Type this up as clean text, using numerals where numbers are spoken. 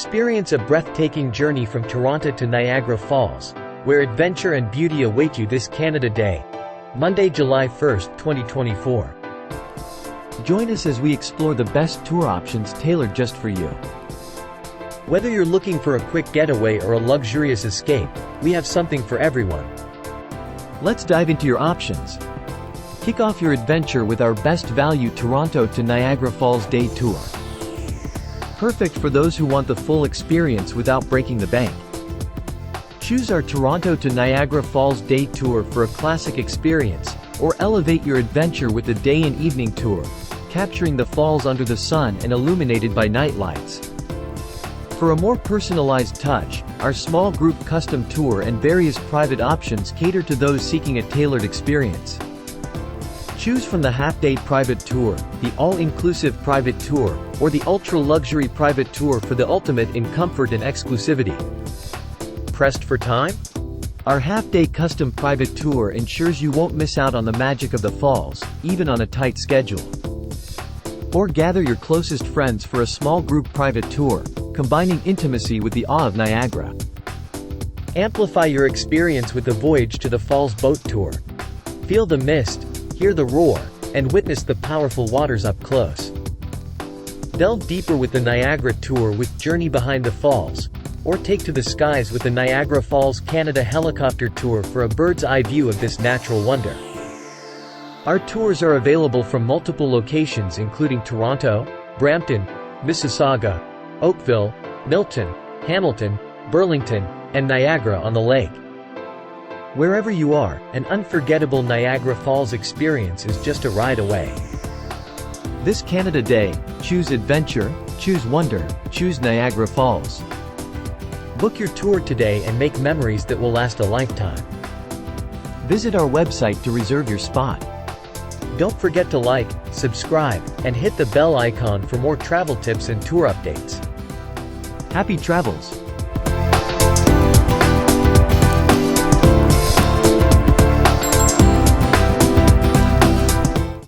Experience a breathtaking journey from Toronto to Niagara Falls, where adventure and beauty await you this Canada Day. Monday, July 1, 2024. Join us as we explore the best tour options tailored just for you. Whether you're looking for a quick getaway or a luxurious escape, we have something for everyone. Let's dive into your options. Kick off your adventure with our best value Toronto to Niagara Falls Day Tour. Perfect for those who want the full experience without breaking the bank. Choose our Toronto to Niagara Falls Day Tour for a classic experience, or elevate your adventure with a day and evening tour, capturing the falls under the sun and illuminated by night lights. For a more personalized touch, our small group custom tour and various private options cater to those seeking a tailored experience. Choose from the half-day private tour, the all-inclusive private tour, or the ultra-luxury private tour for the ultimate in comfort and exclusivity. Pressed for time? Our half-day custom private tour ensures you won't miss out on the magic of the falls, even on a tight schedule. Or gather your closest friends for a small group private tour, combining intimacy with the awe of Niagara. Amplify your experience with the Voyage to the Falls boat tour. Feel the mist, hear the roar, and witness the powerful waters up close. Delve deeper with the Niagara Tour with Journey Behind the Falls, or take to the skies with the Niagara Falls Canada Helicopter Tour for a bird's-eye view of this natural wonder. Our tours are available from multiple locations including Toronto, Brampton, Mississauga, Oakville, Milton, Hamilton, Burlington, and Niagara-on-the-Lake. Wherever you are, an unforgettable Niagara Falls experience is just a ride away. This Canada Day, choose adventure, choose wonder, choose Niagara Falls. Book your tour today and make memories that will last a lifetime. Visit our website to reserve your spot. Don't forget to like, subscribe, and hit the bell icon for more travel tips and tour updates. Happy travels!